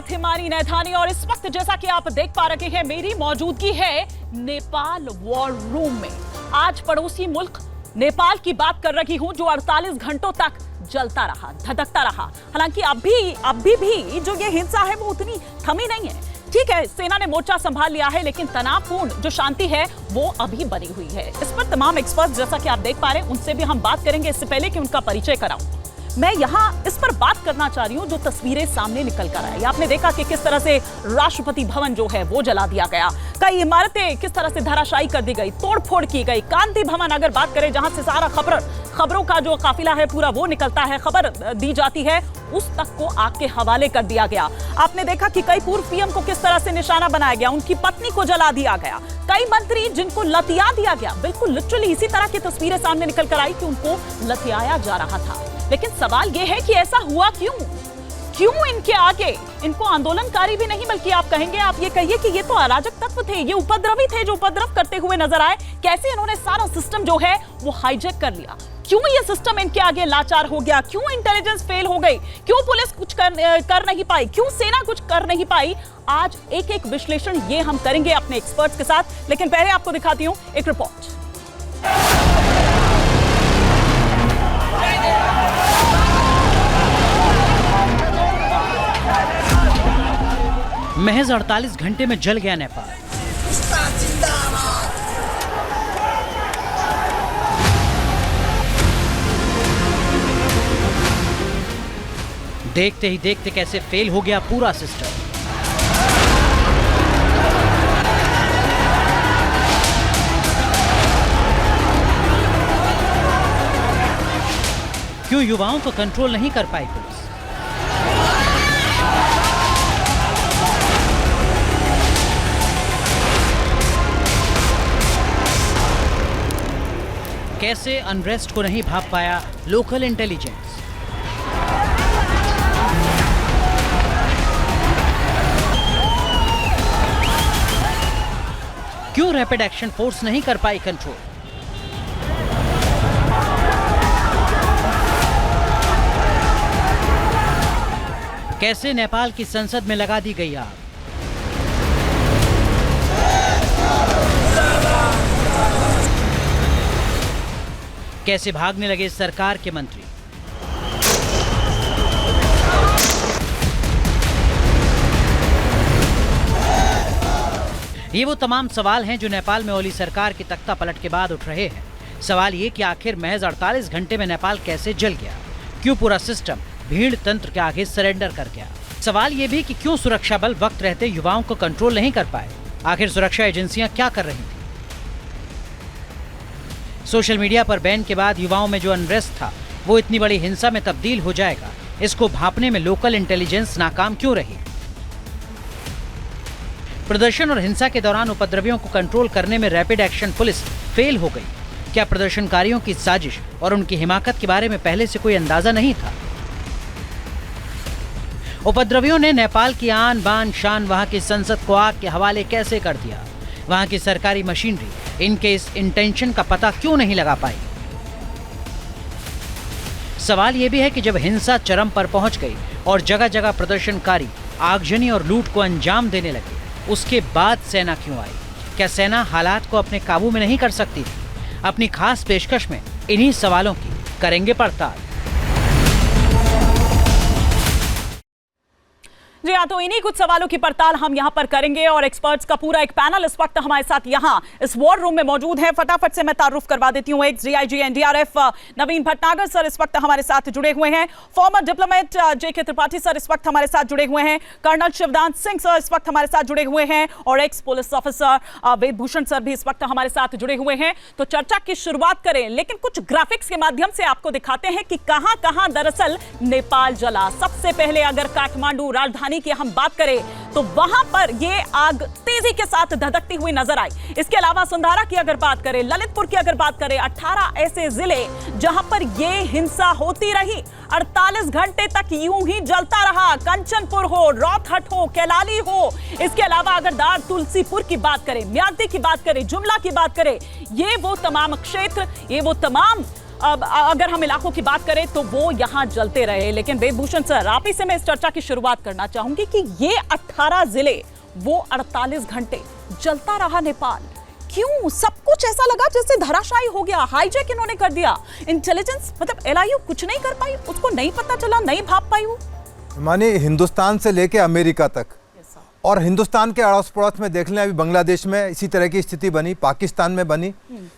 साथ हिमानी नैथानी और इस वक्त जैसा कि आप देख पा रहे हैं मेरी मौजूदगी है नेपाल वॉर रूम में। आज पड़ोसी मुल्क नेपाल की बात कर रही हूं जो 48 घंटों तक जलता रहा, धधकता रहा। हालांकि अभी भी जो ये हिंसा है वो उतनी थमी नहीं है। ठीक है, सेना ने मोर्चा संभाल लिया है, लेकिन तनावपूर्ण जो शांति है वो अभी बनी हुई है। इस पर तमाम एक्सपर्ट जैसा कि आप देख पा रहे हैं उनसे भी हम बात करेंगे। इससे पहले कि उनका परिचय कराऊं, मैं यहाँ इस पर बात करना चाह रही हूँ जो तस्वीरें सामने निकल कर आई। आपने देखा कि किस तरह से राष्ट्रपति भवन जो है वो जला दिया गया, कई इमारतें किस तरह से धराशायी कर दी गई, तोड़फोड़ की गई। गांधी भवन अगर बात करें जहां से सारा खबरों का जो काफिला है पूरा वो निकलता है, खबर दी जाती है, उस तक को आग के हवाले कर दिया गया। आपने देखा कि कई पूर्व पीएम को किस तरह से निशाना बनाया गया, उनकी पत्नी को जला दिया गया, कई मंत्री जिनको लतिया दिया गया। बिल्कुल लिटरली इसी तरह की तस्वीरें सामने निकल कर आई कि उनको लतियाया जा रहा था। लेकिन सवाल यह है कि ऐसा हुआ क्यों इनके आगे इनको आंदोलनकारी भी नहीं, बल्कि आप कहेंगे, आप ये कहिए कि ये तो अराजक तत्व थे, ये उपद्रवी थे जो उपद्रव करते हुए नजर आए। कैसे इन्होंने सारा सिस्टम जो है वो हाईजैक कर लिया? क्यों ये सिस्टम इनके आगे लाचार हो गया? क्यों इंटेलिजेंस फेल हो गई? क्यों पुलिस कुछ कर नहीं पाई? क्यों सेना कुछ कर नहीं पाई? आज एक एक विश्लेषण ये हम करेंगे अपने एक्सपर्ट्स के साथ। लेकिन पहले आपको दिखाती हूं एक रिपोर्ट। महज 48 घंटे में जल गया नेपाल। देखते ही देखते कैसे फेल हो गया पूरा सिस्टम। क्यों युवाओं को कंट्रोल नहीं कर पाई पुलिस? कैसे अनरेस्ट को नहीं भाप पाया लोकल इंटेलिजेंस? क्यों रैपिड एक्शन फोर्स नहीं कर पाई कंट्रोल? कैसे नेपाल की संसद में लगा दी गई आग? कैसे भागने लगे सरकार के मंत्री? ये वो तमाम सवाल हैं जो नेपाल में ओली सरकार की तख्ता पलट के बाद उठ रहे हैं। सवाल ये कि आखिर महज 48 घंटे में नेपाल कैसे जल गया? क्यों पूरा सिस्टम भीड़ तंत्र के आगे सरेंडर कर गया? सवाल ये भी कि क्यों सुरक्षा बल वक्त रहते युवाओं को कंट्रोल नहीं कर पाए? आखिर सुरक्षा एजेंसियां क्या कर रही थी? सोशल मीडिया पर बैन के बाद युवाओं में जो अनरेस्ट था वो इतनी बड़ी हिंसा में तब्दील हो जाएगा, इसको भांपने में लोकल इंटेलिजेंस नाकाम क्यों रही? प्रदर्शन और हिंसा के दौरान उपद्रवियों को कंट्रोल करने में रैपिड एक्शन पुलिस फेल हो गई। क्या प्रदर्शनकारियों की साजिश और उनकी हिमाकत के बारे में पहले से कोई अंदाजा नहीं था? उपद्रवियों ने नेपाल की आन बान शान वहां की संसद को आग के हवाले कैसे कर दिया? वहां की सरकारी मशीनरी इनके इस इंटेंशन का पता क्यों नहीं लगा पाई? सवाल यह भी है कि जब हिंसा चरम पर पहुंच गई और जगह जगह प्रदर्शनकारी आगजनी और लूट को अंजाम देने लगे, उसके बाद सेना क्यों आई? क्या सेना हालात को अपने काबू में नहीं कर सकती थी? अपनी खास पेशकश में इन्हीं सवालों की करेंगे पड़ताल। जी हाँ, तो इन्हीं कुछ सवालों की पड़ताल हम यहाँ पर करेंगे और एक्सपर्ट्स का पूरा एक पैनल इस वक्त हमारे साथ यहाँ इस वॉर रूम में मौजूद है। फटाफट से मैं तारुफ करवा देती हूँ। एक डीआईजी एनडीआरएफ नवीन भटनागर सर इस वक्त हमारे साथ जुड़े हुए हैं। फॉर्मर डिप्लोमेट जेके त्रिपाठी सर इस वक्त हमारे साथ जुड़े हुए हैं। कर्नल शिवदान सिंह सर इस वक्त हमारे साथ जुड़े हुए हैं और एक्स पुलिस ऑफिसर वेदभूषण सर भी इस वक्त हमारे साथ जुड़े हुए हैं। तो चर्चा की शुरुआत करें, लेकिन कुछ ग्राफिक्स के माध्यम से आपको दिखाते हैं कि कहां कहां दरअसल नेपाल जला। सबसे पहले अगर काठमांडू राजधानी की हम बात करें तो वहां पर ये आग तेजी के साथ धधकती हुई नजर आई। इसके अलावा सुंधारा की अगर बात करें, ललितपुर की अगर बात करें, 18 ऐसे जिले जहां पर ये हिंसा होती रही, 48 घंटे तक यूं ही जलता रहा। कंचनपुर हो, रौतहट हो, कैलाली हो, इसके अलावा अगर दार तुलसीपुर की बात करें, म्यादी की बात करें, जुमला की बात करें, ये वो तमाम क्षेत्र, ये वो तमाम अब अगर हम इलाकों की बात करें तो वो यहाँ जलते रहे, लेकिन वेदभूषण सर, आप ही से मैं इस चर्चा की शुरुआत करना चाहूंगी कि ये 18 जिले, वो 48 घंटे जलता रहा नेपाल। क्यों? सब कुछ ऐसा लगा जैसे धराशायी हो गया, हाईजैक इन्होंने कर दिया। इंटेलिजेंस मतलब एलआईयू कुछ नहीं कर पाई, उसको नहीं पता चला, नहीं भाप पाई वो। माने हिंदुस्तान से लेके अमेरिका तक, और हिंदुस्तान के अड़ोस पड़ोस में देख लें, अभी बांग्लादेश में इसी तरह की स्थिति बनी, पाकिस्तान में बनी,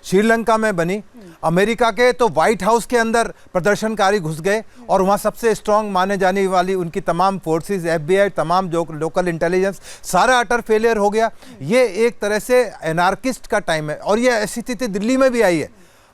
श्रीलंका में बनी, अमेरिका के तो व्हाइट हाउस के अंदर प्रदर्शनकारी घुस गए और वहाँ सबसे स्ट्रांग माने जाने वाली उनकी तमाम फोर्सेस, FBI, तमाम जो लोकल इंटेलिजेंस, सारा अटर फेलियर हो गया। ये एक तरह से एनार्किस्ट का टाइम है, और ये स्थिति दिल्ली में भी आई है।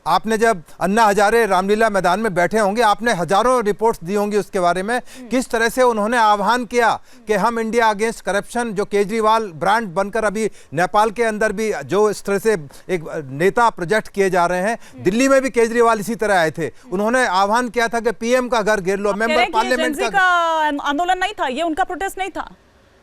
आपने जब अन्ना हजारे रामलीला मैदान में बैठे होंगे, आपने हजारों रिपोर्ट्स दी होंगी उसके बारे में, किस तरह से उन्होंने आह्वान किया कि हम इंडिया अगेंस्ट करप्शन, जो केजरीवाल ब्रांड बनकर अभी नेपाल के अंदर भी जो इस तरह से एक नेता प्रोजेक्ट किए जा रहे हैं, दिल्ली में भी केजरीवाल इसी तरह आए थे। उन्होंने आह्वान किया था कि PM का घर घेर लो, मेंबर पार्लियामेंट का आंदोलन नहीं था, ये उनका प्रोटेस्ट नहीं था।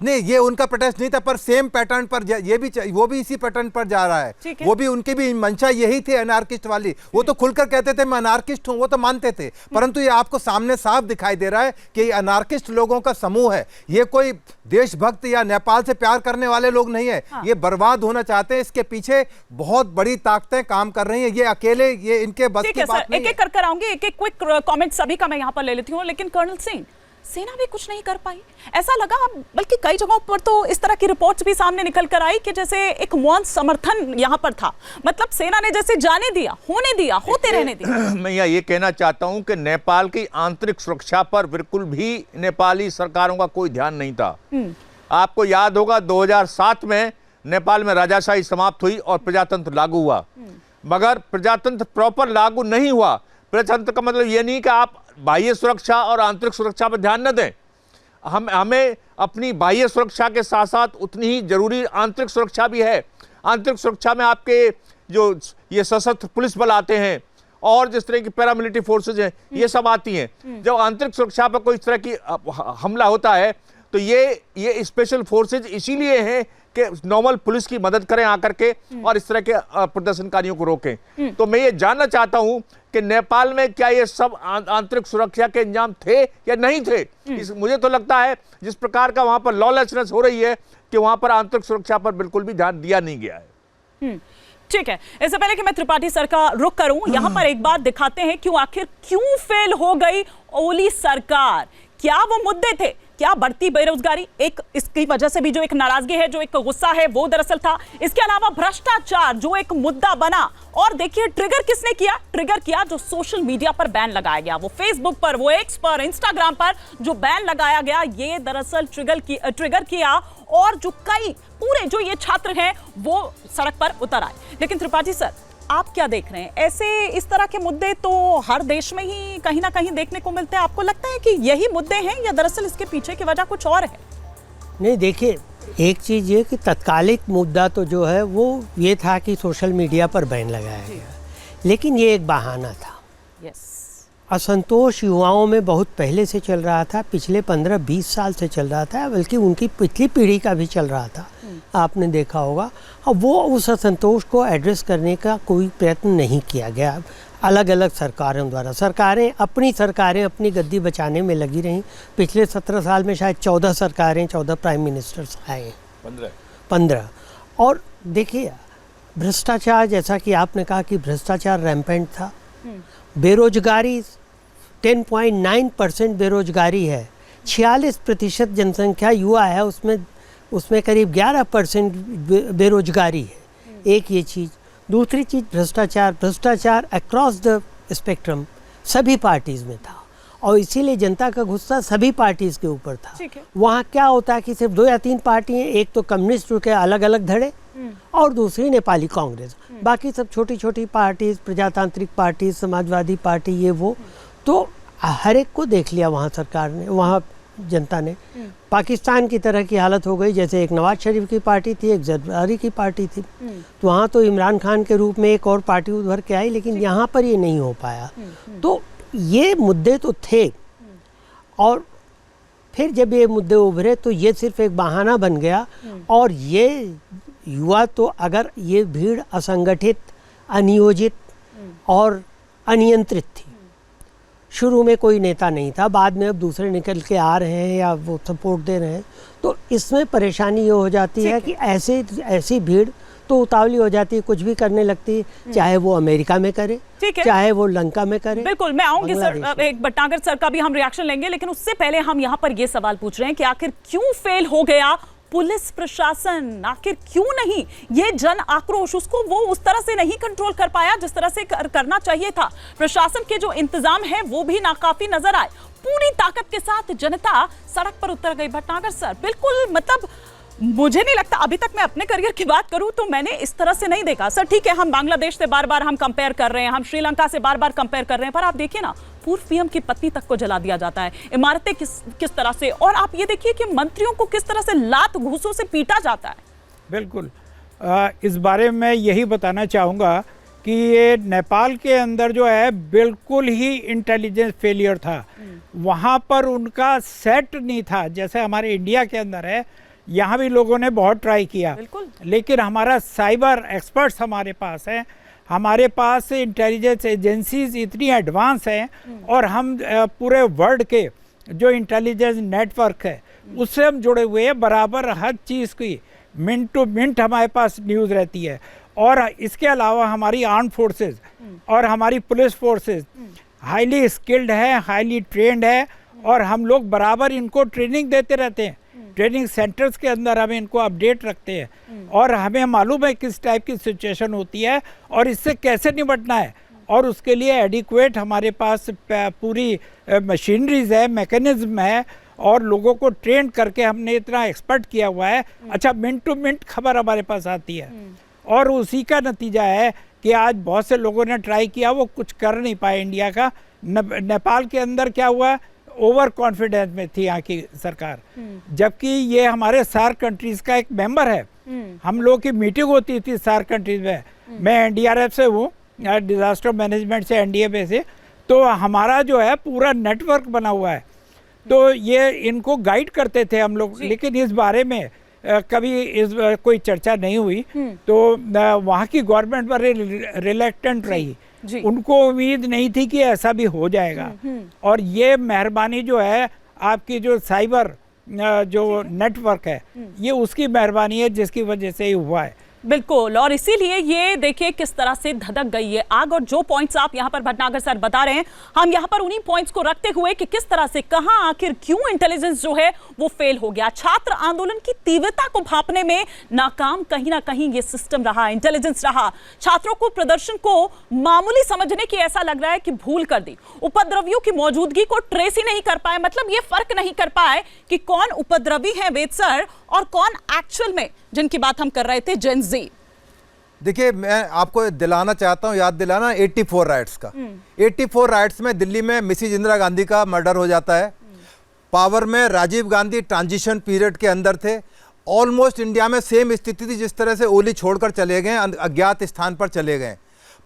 नहीं, ये उनका प्रोटेस्ट नहीं था, पर सेम पैटर्न पर ये भी, वो भी इसी पैटर्न पर जा रहा है। वो भी, उनकी भी मंशा यही थी अनार्किस्ट वाली। वो तो खुलकर कहते थे मैं अनार्किस्ट हूं, वो तो मानते थे, परंतु ये आपको सामने साफ दिखाई दे रहा है कि ये अनार्किस्ट लोगों का समूह है। ये कोई देशभक्त या नेपाल से प्यार करने वाले लोग नहीं है। ये बर्बाद होना चाहते हैं। इसके पीछे बहुत बड़ी ताकतें काम कर रही है। ये अकेले, ये इनके बस की बात नहीं है। एक-एक कर आऊंगी, एक-एक क्विक कमेंट सभी का मैं यहाँ पर ले लेती हूँ, लेकिन कर्नल सिंह, सेना भी कुछ नहीं कर पाई, ऐसा लगा। बल्कि कई जगहों पर तो इस तरह की रिपोर्ट्स भी सामने निकल कर आई कि जैसे एक मौन समर्थन यहां पर था, मतलब सेना ने जैसे जाने दिया, होने दिया, होते रहने दिया। मैं ये कहना चाहता हूं कि नेपाल की आंतरिक सुरक्षा पर बिल्कुल भी नेपाली सरकारों का कोई ध्यान नहीं था। आपको याद होगा 2007 में नेपाल में राजाशाही समाप्त हुई और प्रजातंत्र लागू हुआ, मगर प्रजातंत्र प्रॉपर लागू नहीं हुआ। प्रजातंत्र का मतलब ये नहीं कि आप बाह्य सुरक्षा और आंतरिक सुरक्षा पर ध्यान न दें। हमें अपनी बाह्य सुरक्षा के साथ साथ उतनी ही जरूरी आंतरिक सुरक्षा भी है। आंतरिक सुरक्षा में आपके जो ये सशस्त्र पुलिस बल आते हैं और जिस तरह की पैरामिलिट्री फोर्सेज हैं, ये सब आती हैं। जब आंतरिक सुरक्षा पर कोई इस तरह की हमला होता है तो ये स्पेशल फोर्सेज इसीलिए हैं कि नॉर्मल पुलिस की मदद करें आकर के और इस तरह के प्रदर्शनकारियों को रोकें। तो मैं ये जानना चाहता हूं कि नेपाल में क्या ये सब आंतरिक सुरक्षा के इंतजाम थे या नहीं थे। मुझे तो लगता है जिस प्रकार का वहां पर लॉलेसनेस हो रही है कि वहां पर आंतरिक सुरक्षा पर बिल्कुल भी ध्यान दिया नहीं गया है। ठीक है, इससे पहले कि मैं त्रिपाठी सर का रुख करूं, यहां पर एक बात दिखाते हैं आखिर क्यों फेल हो गई ओली सरकार। क्या वो मुद्दे थे? क्या बढ़ती बेरोजगारी एक इसकी वजह से भी जो एक नाराजगी है, जो एक गुस्सा है, वो दरअसल था। इसके अलावा भ्रष्टाचार जो एक मुद्दा बना, और देखिए ट्रिगर किसने किया? ट्रिगर किया जो सोशल मीडिया पर बैन लगाया गया, वो फेसबुक पर, वो एक्स पर, इंस्टाग्राम पर जो बैन लगाया गया, ये दरअसल ट्रिगर किया और जो कई पूरे जो ये छात्र हैं वो सड़क पर उतर आए। लेकिन त्रिपाठी सर, आप क्या देख रहे हैं? ऐसे इस तरह के मुद्दे तो हर देश में ही कहीं ना कहीं देखने को मिलते हैं। आपको लगता है कि यही मुद्दे हैं या दरअसल इसके पीछे की वजह कुछ और है? नहीं, देखिए, एक चीज़ ये कि तत्कालिक मुद्दा तो जो है वो ये था कि सोशल मीडिया पर बैन लगाया गया, लेकिन ये एक बहाना था। असंतोष युवाओं में बहुत पहले से चल रहा था, पिछले 15-20 साल से चल रहा था, बल्कि उनकी पिछली पीढ़ी का भी चल रहा था, आपने देखा होगा। अब वो उस असंतोष को एड्रेस करने का कोई प्रयत्न नहीं किया गया अलग अलग सरकारों द्वारा। सरकारें अपनी गद्दी बचाने में लगी रहीं। पिछले 17 साल में शायद 14 सरकारें, 14 प्राइम मिनिस्टर्स आए, 15। और देखिए, भ्रष्टाचार, जैसा कि आपने कहा कि भ्रष्टाचार रैम्पेंट था। बेरोजगारी 10.9% बेरोजगारी है। 46% जनसंख्या युवा है, उसमें करीब 11% बेरोजगारी है। एक ये चीज़। दूसरी चीज़ भ्रष्टाचार अक्रॉस द स्पेक्ट्रम सभी पार्टीज़ में था, और इसीलिए जनता का गुस्सा सभी पार्टीज़ के ऊपर था। वहाँ क्या होता है कि सिर्फ 2 या 3 पार्टी हैं, एक तो कम्युनिस्ट के अलग अलग धड़े और दूसरी नेपाली कांग्रेस, बाकी सब छोटी छोटी पार्टीज, प्रजातांत्रिक पार्टी, समाजवादी पार्टी, ये वो। तो हर एक को देख लिया वहाँ सरकार ने, वहाँ जनता ने। पाकिस्तान की तरह की हालत हो गई, जैसे एक नवाज शरीफ की पार्टी थी, एक जरदारी की पार्टी थी, तो वहाँ तो इमरान खान के रूप में एक और पार्टी उभर के आई, लेकिन यहाँ पर ये नहीं हो पाया। तो ये मुद्दे तो थे, और फिर जब ये मुद्दे उभरे तो ये सिर्फ एक बहाना बन गया। और ये युवा तो, अगर ये भीड़ असंगठित, अनियोजित और अनियंत्रित थी। शुरू में कोई नेता नहीं था, बाद में अब दूसरे निकल के आ रहे हैं या वो सपोर्ट दे रहे हैं, तो इसमें परेशानी ये हो जाती है कि ऐसी भीड़ तो उतावली हो जाती है, कुछ भी करने लगती है, चाहे वो अमेरिका में करे, चाहे वो लंका में करे। बिल्कुल, मैं आऊंगी सर, एक भटनागर सर का भी हम रिएक्शन लेंगे, लेकिन उससे पहले हम यहाँ पर ये सवाल पूछ रहे हैं कि आखिर क्यों फेल हो गया पुलिस प्रशासन, आखिर क्यों नहीं ये जन आक्रोश उसको वो उस तरह से नहीं कंट्रोल कर पाया जिस तरह से करना चाहिए था। प्रशासन के जो इंतजाम है वो भी नाकाफी नजर आए, पूरी ताकत के साथ जनता सड़क पर उतर गई। भटनागर सर, बिल्कुल मतलब मुझे नहीं लगता, अभी तक मैं अपने करियर की बात करूं तो मैंने इस तरह से नहीं देखा। सर ठीक है, हम बांग्लादेश से बार बार हम कंपेयर कर रहे हैं, हम श्रीलंका से बार बार कंपेयर कर रहे हैं, पर आप देखिए ना, पूर्व पीएम की पत्नी तक को जला दिया जाता है, इमारतें किस तरह से, और आप ये देखिए कि मंत्रियों को किस तरह से लात घूंसों से पीटा जाता है। बिल्कुल, इस बारे में यही बताना चाहूँगा कि ये नेपाल के अंदर जो है बिल्कुल ही इंटेलिजेंस फेलियर था। वहाँ पर उनका सेट नहीं था, जैसे हमारे इंडिया के अंदर है। यहाँ भी लोगों ने बहुत ट्राई किया, लेकिन हमारा साइबर एक्सपर्ट्स हमारे पास हैं, हमारे पास इंटेलिजेंस एजेंसीज इतनी एडवांस हैं, और हम पूरे वर्ल्ड के जो इंटेलिजेंस नेटवर्क है उससे हम जुड़े हुए हैं। बराबर हर चीज़ की मिनट टू मिनट हमारे पास न्यूज़ रहती है। और इसके अलावा हमारी आर्म फोर्सेस और हमारी पुलिस फोर्सेस हाईली स्किल्ड है, हाईली ट्रेंड है, और हम लोग बराबर इनको ट्रेनिंग देते रहते हैं। ट्रेनिंग सेंटर्स के अंदर हम इनको अपडेट रखते हैं, और हमें मालूम है किस टाइप की सिचुएशन होती है और इससे कैसे निपटना है, और उसके लिए एडिक्वेट हमारे पास पूरी मशीनरीज है, मैकेनिज्म है, और लोगों को ट्रेन करके हमने इतना एक्सपर्ट किया हुआ है। अच्छा, मिनट टू मिनट खबर हमारे पास आती है, और उसी का नतीजा है कि आज बहुत से लोगों ने ट्राई किया, वो कुछ कर नहीं पाए इंडिया का। नेपाल के अंदर क्या हुआ, ओवर कॉन्फिडेंस में थी यहाँ की सरकार, जबकि ये हमारे सार्क कंट्रीज का एक मेंबर है। हम लोग की मीटिंग होती थी सार्क कंट्रीज में, मैं एनडीआरएफ से हूँ, डिजास्टर मैनेजमेंट से, एनडीएमए से, तो हमारा जो है पूरा नेटवर्क बना हुआ है, तो ये इनको गाइड करते थे हम लोग। लेकिन इस बारे में कभी कोई चर्चा नहीं हुई, तो वहाँ की गवर्नमेंट बड़े रिलेक्टेंट रही, उनको उम्मीद नहीं थी कि ऐसा भी हो जाएगा। और ये मेहरबानी जो है आपकी जो साइबर जो नेटवर्क है, ये उसकी मेहरबानी है जिसकी वजह से ही हुआ है। बिल्कुल, और इसीलिए ये देखिए किस तरह से धधक गई है आग। और जो पॉइंट्स आप यहाँ पर भटनागर सर बता रहे हैं, हम यहाँ पर उन्हीं पॉइंट्स को रखते हुए कि किस तरह से, कहां आखिर क्यों इंटेलिजेंस जो है वो फेल हो गया। छात्र आंदोलन की तीव्रता को भांपने में नाकाम कहीं ना कहीं ये सिस्टम रहा, इंटेलिजेंस रहा। छात्रों को प्रदर्शन को मामूली समझने की ऐसा लग रहा है कि भूल कर दी, उपद्रवियों की मौजूदगी को ट्रेस ही नहीं कर पाए, मतलब ये फर्क नहीं कर पाए कि कौन उपद्रवी है वेद सर और कौन एक्चुअल में जिनकी बात हम कर रहे थे जेन जी। देखिए, मैं आपको दिलाना चाहता हूं, याद दिलाना 84 राइट्स का। 84 राइट्स में दिल्ली में मिसेज इंदिरा गांधी का मर्डर हो जाता है। पावर में राजीव गांधी ट्रांजिशन पीरियड के अंदर थे। ऑलमोस्ट इंडिया में सेम स्थिति थी जिस तरह से ओली छोड़कर चले गए, अज्ञात स्थान पर चले गए,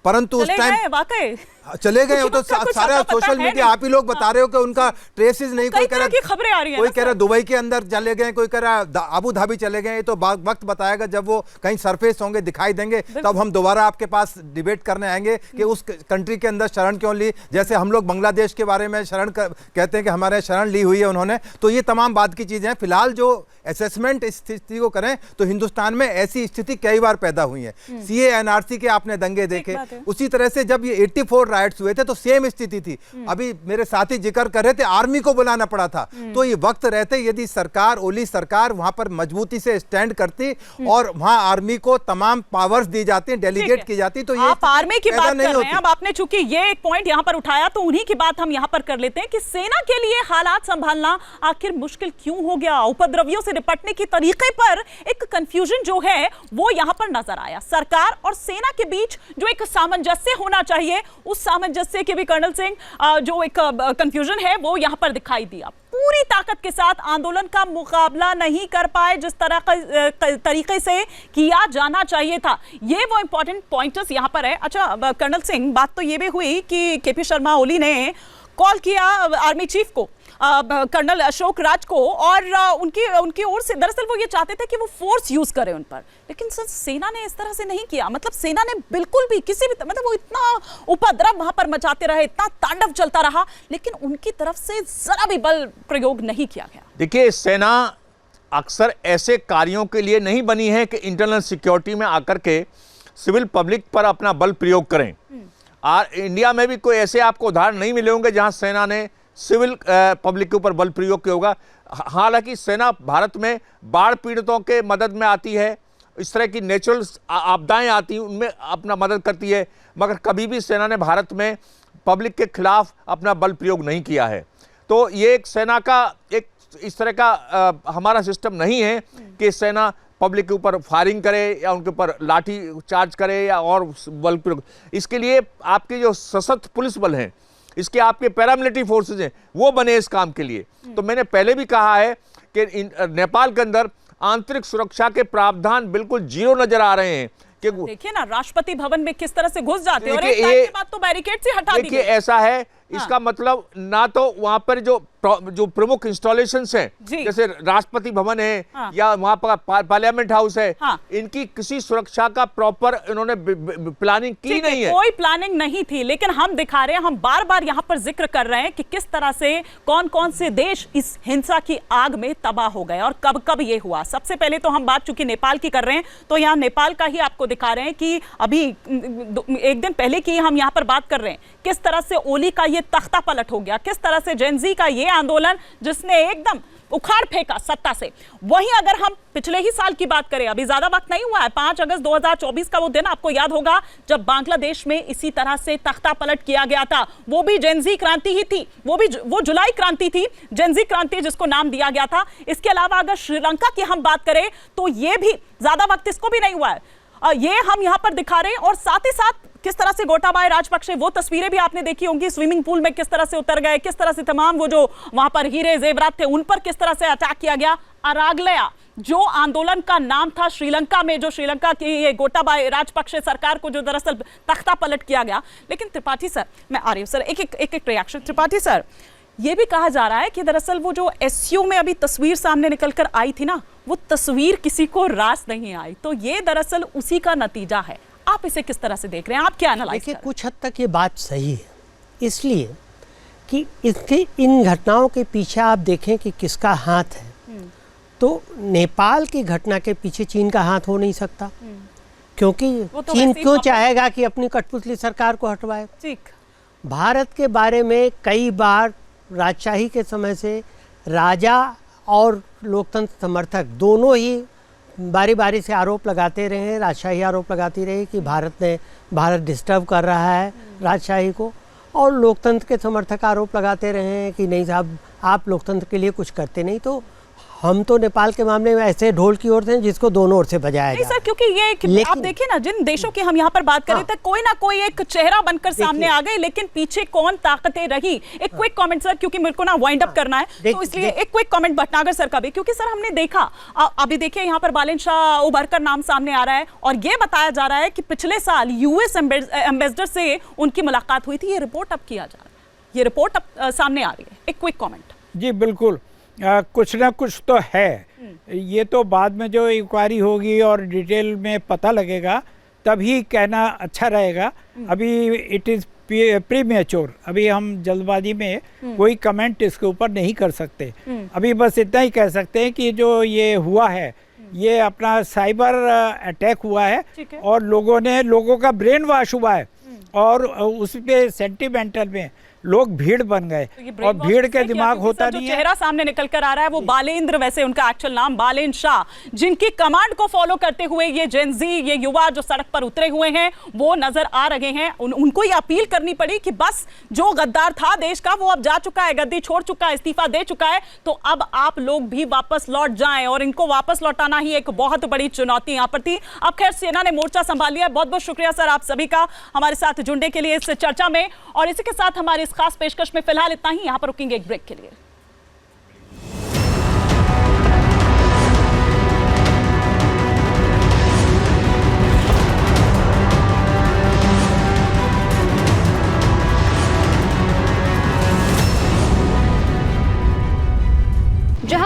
परंतु उस टाइम वाकई चले गए। तो सारा सोशल मीडिया आप ही लोग बता रहे हो कि उनका ट्रेसेस नहीं, कोई कह रहा खबरें आ रही हैं, कोई कह रहा दुबई के अंदर चले गए, कोई कह रहा अबू धाबी चले गए। तो वक्त बताएगा जब वो कहीं सरफेस होंगे, दिखाई देंगे, तब हम दोबारा आपके पास डिबेट करने आएंगे कि उस कंट्री के अंदर शरण क्यों ली। जैसे हम लोग बांग्लादेश के बारे में कहते हैं कि हमारे शरण ली हुई है उन्होंने, तो ये तमाम बात की चीजें हैं। फिलहाल जो असेसमेंट स्थिति को करें तो हिंदुस्तान में ऐसी स्थिति कई बार पैदा हुई है। सीए एनआरसी के आपने दंगे देखे, उसी तरह से जब ये 84 राइट्स हुए थे तो सेम स्थिति थी। अभी मेरे साथी जिक्र कर रहे थे आर्मी को बुलाना पड़ा था, तो ये वक्त रहते यदि सरकार, ओली सरकार वहां पर मजबूती से स्टैंड करती और वहां आर्मी को तमाम पावर्स दी जाती, डेलीगेट की जाती, तो ये आप आर्मी की बात कर रहे हैं। अब आपने चूंकि ये एक पॉइंट यहां पर उठाया तो उन्हीं की बात हम यहां पर कर लेते हैं कि सेना के लिए हालात संभालना आखिर मुश्किल क्यों हो गया। उपद्रवियों से निपटने के तरीके पर एक कंफ्यूजन जो है वो यहां पर नजर आया। सरकार और सेना के बीच जो एक सामंजस्य होना चाहिए, उस सामंजस्य के भी कर्नल सिंह जो एक कंफ्यूजन है वो यहां पर दिखाई दिया। पूरी ताकत के साथ आंदोलन का मुकाबला नहीं कर पाए जिस तरह तरीके से किया जाना चाहिए था। ये वो इंपॉर्टेंट पॉइंटर्स यहां पर है। अच्छा कर्नल सिंह, बात तो ये भी हुई कि केपी शर्मा ओली ने कॉल किया आर्मी चीफ को कर्नल अशोक राज को, और उनकी ओर से दरअसल वो ये चाहते थे कि वो फोर्स यूज करें उन पर, लेकिन सर सेना ने इस तरह से नहीं किया। मतलब सेना ने बिल्कुल भी किसी भी मतलब वो इतना उपद्रव वहां पर मचाते रहे, इतना तांडव चलता रहा, लेकिन उनकी तरफ से जरा भी बल प्रयोग नहीं किया गया। देखिए, सेना अक्सर ऐसे कार्यों के लिए नहीं बनी है कि इंटरनल सिक्योरिटी में आकर के सिविल पब्लिक पर अपना बल प्रयोग करें। और इंडिया में भी कोई ऐसे आपको उदाहरण नहीं मिले होंगे जहां सेना ने सिविल पब्लिक के ऊपर बल प्रयोग किया होगा। हालांकि सेना भारत में बाढ़ पीड़ितों के मदद में आती है, इस तरह की नेचुरल आपदाएं आती हैं उनमें अपना मदद करती है, मगर कभी भी सेना ने भारत में पब्लिक के खिलाफ अपना बल प्रयोग नहीं किया है। तो ये एक सेना का एक इस तरह का हमारा सिस्टम नहीं है कि सेना पब्लिक के ऊपर फायरिंग करे या उनके ऊपर लाठी चार्ज करे या और बल प्रयोग। इसके लिए आपके जो सशस्त्र पुलिस बल हैं, इसके आपके पैरामिलिट्री फोर्सेज हैं, वो बने इस काम के लिए। तो मैंने पहले भी कहा है कि नेपाल के अंदर आंतरिक सुरक्षा के प्रावधान बिल्कुल जीरो नजर आ रहे हैं। कि देखिए ना, राष्ट्रपति भवन में किस तरह से घुस जाते हैं और एक टाइम के बाद तो बैरिकेड से हटा दी। देखिए, ऐसा है, इसका मतलब ना तो वहां पर जो प्रमुख इंस्टॉलेशंस हैं, जैसे राष्ट्रपति भवन है या वहां पर पार्लियामेंट हाउस है, इनकी किसी सुरक्षा का प्रॉपर इन्होंने प्लानिंग की नहीं है। कोई प्लानिंग नहीं थी, लेकिन हम दिखा रहे हैं, हम बार बार यहां पर जिक्र कर रहे हैं कि किस तरह से कौन कौन से देश इस हिंसा की आग में तबाह हो गए और कब कब ये हुआ। सबसे पहले तो हम बात चूंकि नेपाल की कर रहे हैं, तो यहाँ नेपाल का ही आपको दिखा रहे हैं कि अभी एक दिन पहले की हम यहाँ पर बात कर रहे हैं, किस तरह से ओली का ये तख्ता पलट हो गया, किस तरह से जेनजी का ये आंदोलन जिसने एकदम उखाड़ फेंका सत्ता से। वहीं अगर हम पिछले ही साल की बात करें, अभी ज्यादा वक्त नहीं हुआ है, 5 अगस्त 2024 का वो दिन आपको याद होगा जब बांग्लादेश में इसी तरह से तख्ता पलट किया गया था। वो भी जेनजी क्रांति ही थी, वो जुलाई क्रांति थी, जेनजी क्रांति जिसको नाम दिया गया था। इसके अलावा अगर श्रीलंका की हम बात करें तो ये भी ज्यादा वक्त इसको भी नहीं हुआ है, ये हम यहां पर दिखा रहे हैं। और साथ ही साथ किस तरह से गोटाबाया राजपक्षे, वो तस्वीरें भी आपने देखी होंगी, स्विमिंग पूल में किस तरह से उतर गए, किस तरह से तमाम वो जो वहां पर हीरे जेवरात थे उन पर किस तरह से अटैक किया गया। अरागलया जो आंदोलन का नाम था श्रीलंका में, जो श्रीलंका की ये गोटाबाया राजपक्षे सरकार को जो दरअसल तख्ता पलट किया गया। लेकिन त्रिपाठी सर, मैं आ रही हूं सर, एक रिएक्शन। त्रिपाठी सर, ये भी कहा जा रहा है कि दरअसल वो जो एसयू में अभी तस्वीर सामने निकलकर आई थी ना, वो तस्वीर किसी को रास नहीं आई, तो ये दरअसल उसी का नतीजा है। आप इसे किस तरह से देख रहे हैं, आप क्या एनालाइज कर रहे हैं? कुछ हद तक ये बात सही है, इसलिए कि इसके इन घटनाओं के पीछे आप देखें कि किसका हाथ है, तो नेपाल की घटना के पीछे चीन का हाथ हो नहीं सकता, क्योंकि तो चीन क्यों चाहेगा कि अपनी कठपुतली सरकार को हटवाए। भारत के बारे में कई बार राजशाही के समय से राजा और लोकतंत्र समर्थक दोनों ही बारी बारी से आरोप लगाते रहे, राजशाही आरोप लगाती रही कि भारत डिस्टर्ब कर रहा है राजशाही को, और लोकतंत्र के समर्थक आरोप लगाते रहे हैं कि नहीं साहब, आप लोकतंत्र के लिए कुछ करते नहीं। तो हम तो नेपाल के मामले में ऐसे ढोल की ओर थे जिसको दोनों ओर से बजाया जाए। सर, क्योंकि ये आप देखिए ना, जिन देशों की हम यहाँ पर बात कर रहे थे, कोई ना कोई एक चेहरा बनकर सामने आ गए, लेकिन पीछे कौन ताकतें रही। एक क्विक कमेंट सर, क्योंकि मेरे को ना वाइंड अप करना है, तो इसलिए एक क्विक कमेंट भटनागर सर का भी, क्योंकि सर हमने देखा अभी देखिए यहाँ पर बालेन शाह उभर कर नाम सामने आ रहा है और ये बताया जा रहा है कि पिछले साल यूएस एम्बेसडर से उनकी मुलाकात हुई थी। ये रिपोर्ट अब किया जा रहा है, ये रिपोर्ट अब सामने आ रही है। एक क्विक कमेंट। जी बिल्कुल, कुछ ना कुछ तो है, ये तो बाद में जो इंक्वायरी होगी और डिटेल में पता लगेगा तभी कहना अच्छा रहेगा। अभी इट इज़ प्रीमेच्योर, अभी हम जल्दबाजी में कोई कमेंट इसके ऊपर नहीं कर सकते। अभी बस इतना ही कह सकते हैं कि जो ये हुआ है, ये अपना साइबर अटैक हुआ है और लोगों का ब्रेन वॉश हुआ है और उस पे सेंटिमेंटल में लोग भीड़ बन गए और भीड़ के दिमाग होता नहीं है। जो चेहरा सामने निकल कर आ रहा है वो बालेंद्र, वैसे उनका एक्चुअल नाम बालेन शाह, जिनकी कमांड को फॉलो करते हुए ये जेनजी, ये युवा जो सड़क पर उतरे हुए हैं वो नजर आ रहे हैं। उनको ये अपील करनी पड़ी कि बस जो गद्दार था देश का वो अब जा चुका है, गद्दी छोड़ चुका है, इस्तीफा दे चुका है, तो अब आप लोग भी वापस लौट जाएं। और इनको वापस लौटाना ही एक बहुत बड़ी चुनौती यहाँ पर थी। अब खैर सेना ने मोर्चा संभाल लिया। बहुत बहुत शुक्रिया सर आप सभी का हमारे साथ जुड़ने के लिए इस चर्चा में, और इसी के साथ हमारे खास पेशकश में फिलहाल इतना ही। यहां पर रुकेंगे एक ब्रेक के लिए।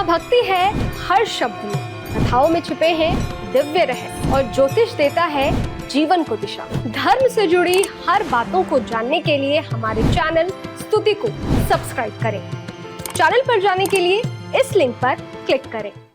भक्ति है हर शब्द में, कथाओं में छुपे हैं दिव्य रहस्य और ज्योतिष देता है जीवन को दिशा। धर्म से जुड़ी हर बातों को जानने के लिए हमारे चैनल स्तुति को सब्सक्राइब करें। चैनल पर जाने के लिए इस लिंक पर क्लिक करें।